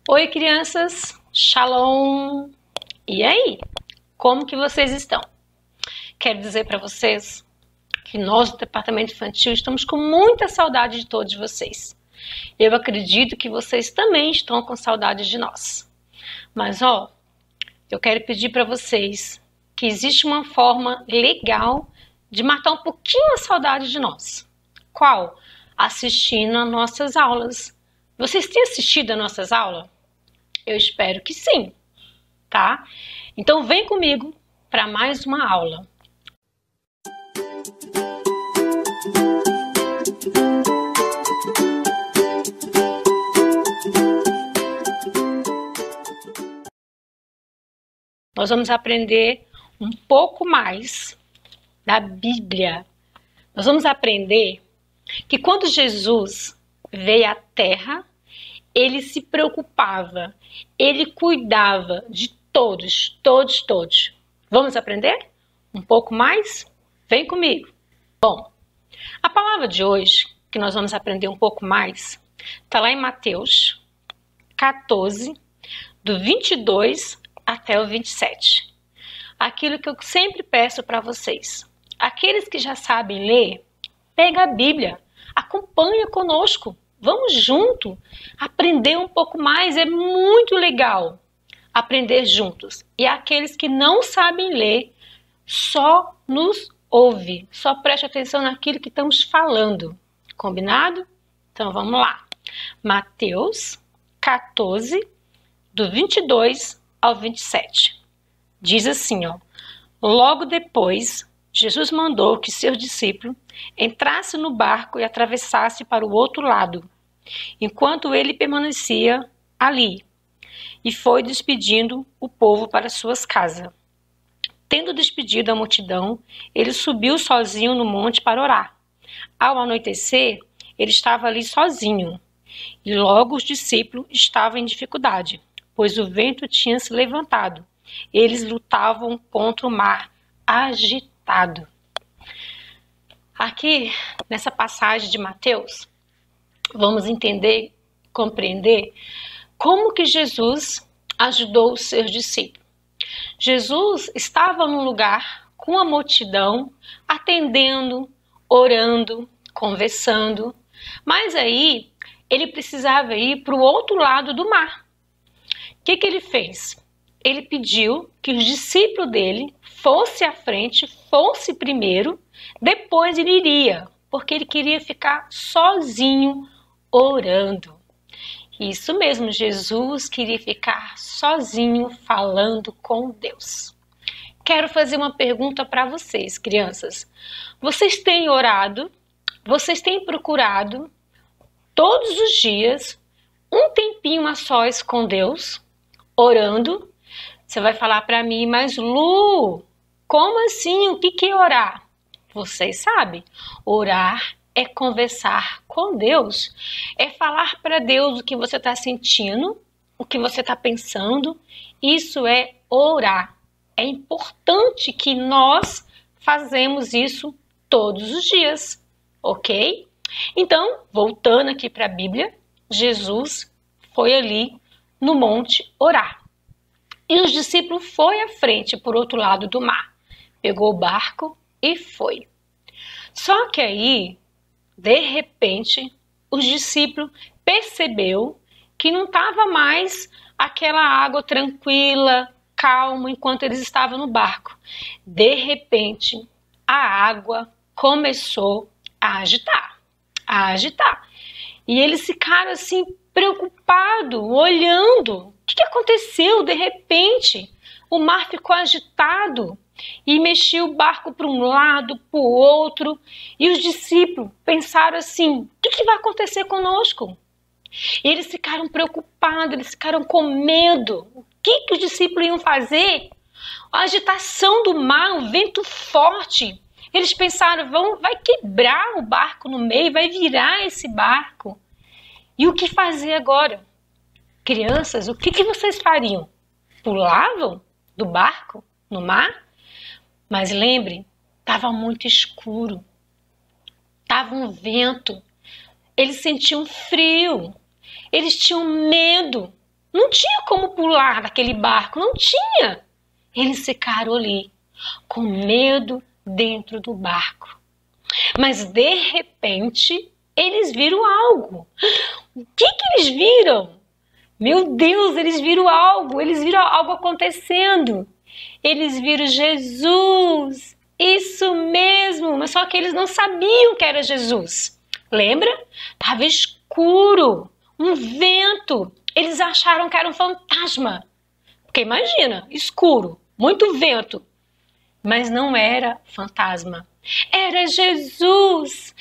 Oi, crianças, Shalom! E aí, como que vocês estão? Quero dizer para vocês que nós do Departamento Infantil estamos com muita saudade de todos vocês. Eu acredito que vocês também estão com saudade de nós. Mas, eu quero pedir para vocês que existe uma forma legal de matar um pouquinho a saudade de nós. Qual? Assistindo às nossas aulas. Vocês têm assistido às nossas aulas? Eu espero que sim, tá? Então vem comigo para mais uma aula. Nós vamos aprender um pouco mais da Bíblia. Nós vamos aprender que quando Jesus veio à Terra, ele se preocupava, ele cuidava de todos. Vamos aprender um pouco mais? Vem comigo. Bom, a palavra de hoje, que nós vamos aprender um pouco mais, está lá em Mateus 14, do 22 até o 27. Aquilo que eu sempre peço para vocês. Aqueles que já sabem ler, pega a Bíblia, acompanha conosco. Vamos junto aprender um pouco mais, é muito legal aprender juntos. E aqueles que não sabem ler, só nos ouve, só preste atenção naquilo que estamos falando. Combinado? Então vamos lá. Mateus 14, do 22 ao 27. Diz assim, logo depois, Jesus mandou que seus discípulos entrassem no barco e atravessassem para o outro lado, enquanto ele permanecia ali, e foi despedindo o povo para suas casas. Tendo despedido a multidão, ele subiu sozinho no monte para orar. Ao anoitecer, ele estava ali sozinho, e logo os discípulos estavam em dificuldade, pois o vento tinha se levantado. Eles lutavam contra o mar agitado. Aqui, nessa passagem de Mateus, vamos entender, compreender como que Jesus ajudou os seus discípulos. Jesus estava num lugar com a multidão, atendendo, orando, conversando, mas aí ele precisava ir para o outro lado do mar. O que ele fez? Ele pediu que os discípulos dele fossem à frente, fosse primeiro, depois ele iria, porque ele queria ficar sozinho orando. Isso mesmo, Jesus queria ficar sozinho falando com Deus. Quero fazer uma pergunta para vocês, crianças. Vocês têm orado? Vocês têm procurado todos os dias um tempinho a sós com Deus, orando? Você vai falar para mim, mas Lu, como assim? O que é orar? Vocês sabem, orar é conversar com Deus, é falar para Deus o que você está sentindo, o que você está pensando. Isso é orar. É importante que nós fazemos isso todos os dias, ok? Então, voltando aqui para a Bíblia, Jesus foi ali no monte orar. E os discípulos foram à frente por outro lado do mar. Pegou o barco e foi. Só que aí, de repente, os discípulos percebeu que não estava mais aquela água tranquila, calma, enquanto eles estavam no barco. De repente, a água começou a agitar. E eles ficaram assim, preocupados, olhando. O que aconteceu? De repente, o mar ficou agitado e mexia o barco para um lado, para o outro. E os discípulos pensaram assim, o que vai acontecer conosco? E eles ficaram preocupados, eles ficaram com medo. O que os discípulos iam fazer? A agitação do mar, o vento forte. Eles pensaram, vai quebrar o barco no meio, vai virar esse barco. E o que fazer agora? Crianças, o que vocês fariam? Pulavam do barco no mar? Mas lembrem, estava muito escuro, estava um vento, eles sentiam frio, eles tinham medo, Não tinha como pular daquele barco, não tinha. Eles ficaram ali, com medo dentro do barco. Mas de repente, eles viram algo. O que eles viram? Meu Deus, eles viram algo acontecendo. Eles viram Jesus, isso mesmo, mas só que eles não sabiam que era Jesus. Lembra? Estava escuro, um vento. Eles acharam que era um fantasma. Porque imagina, escuro, muito vento. Mas não era fantasma. Era Jesus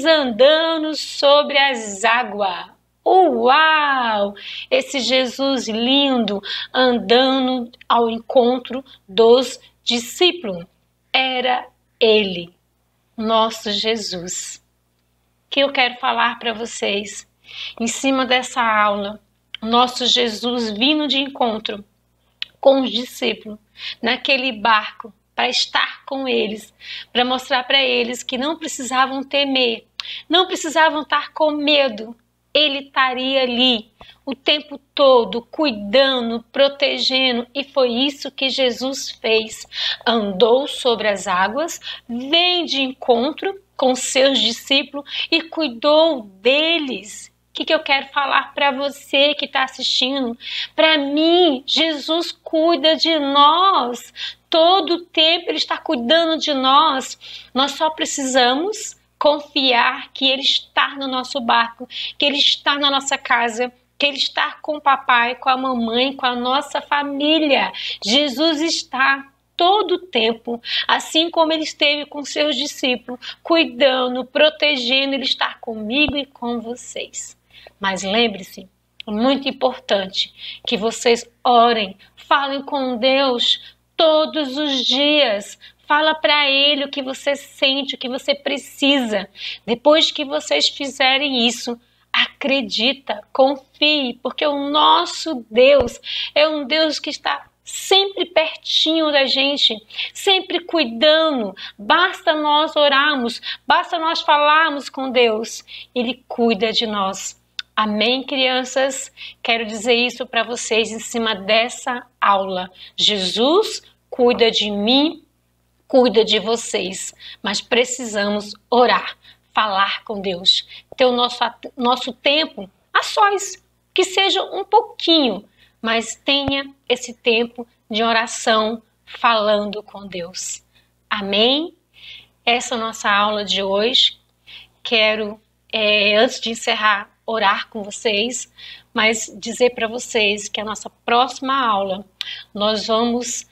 andando sobre as águas. Uau! Esse Jesus lindo andando ao encontro dos discípulos. Era ele, nosso Jesus. Que eu quero falar para vocês, em cima dessa aula, nosso Jesus vindo de encontro com os discípulos, naquele barco, para estar com eles, para mostrar para eles que não precisavam temer, não precisavam estar com medo. Ele estaria ali o tempo todo, cuidando, protegendo, e foi isso que Jesus fez. Andou sobre as águas, vem de encontro com seus discípulos e cuidou deles. O que eu quero falar para você que está assistindo? Para mim, Jesus cuida de nós. Todo o tempo Ele está cuidando de nós. Nós só precisamos confiar que Ele está no nosso barco, que Ele está na nossa casa, que Ele está com o papai, com a mamãe, com a nossa família. Jesus está todo o tempo, assim como Ele esteve com seus discípulos, cuidando, protegendo. Ele está comigo e com vocês. Mas lembre-se, é muito importante que vocês orem, falem com Deus todos os dias. Fala para Ele o que você sente, o que você precisa. Depois que vocês fizerem isso, acredita, confie, porque o nosso Deus é um Deus que está sempre pertinho da gente, sempre cuidando. Basta nós orarmos, basta nós falarmos com Deus, Ele cuida de nós. Amém, crianças? Quero dizer isso para vocês em cima dessa aula. Jesus cuida de mim, cuida de vocês, mas precisamos orar, falar com Deus, ter o nosso tempo a sós, que seja um pouquinho, mas tenha esse tempo de oração, falando com Deus. Amém? Essa é a nossa aula de hoje. Quero, antes de encerrar, orar com vocês, mas dizer para vocês que a nossa próxima aula nós vamos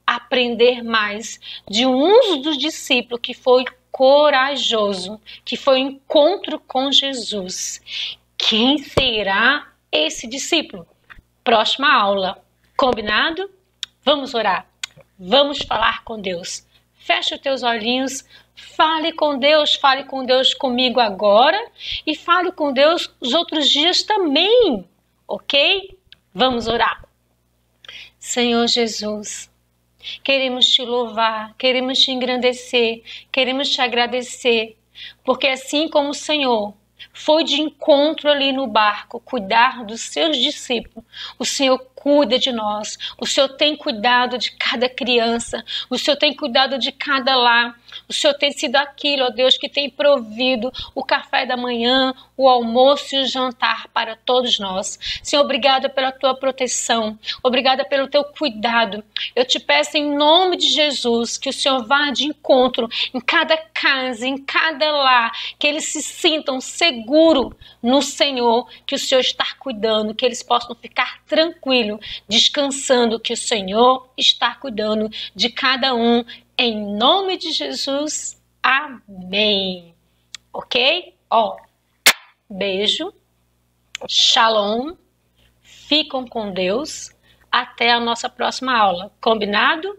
aprender mais de um dos discípulos que foi corajoso, que foi ao encontro com Jesus. Quem será esse discípulo? Próxima aula. Combinado? Vamos orar. Vamos falar com Deus. Feche os teus olhinhos. Fale com Deus comigo agora e fale com Deus os outros dias também, ok? Vamos orar. Senhor Jesus, queremos te louvar, queremos te engrandecer, queremos te agradecer, porque assim como o Senhor foi de encontro ali no barco, cuidar dos seus discípulos, o Senhor cuida de nós, o Senhor tem cuidado de cada criança, o Senhor tem cuidado de cada lar, o Senhor tem sido aquilo, ó Deus, que tem provido o café da manhã, o almoço e o jantar para todos nós. Senhor, obrigada pela tua proteção, obrigada pelo teu cuidado. Eu te peço em nome de Jesus que o Senhor vá de encontro em cada casa, em cada lar, que eles se sintam seguros no Senhor, que o Senhor está cuidando, que eles possam ficar tranquilos, descansando que o Senhor está cuidando de cada um, em nome de Jesus. Amém. Ok? Beijo, shalom, ficam com Deus, até a nossa próxima aula, combinado?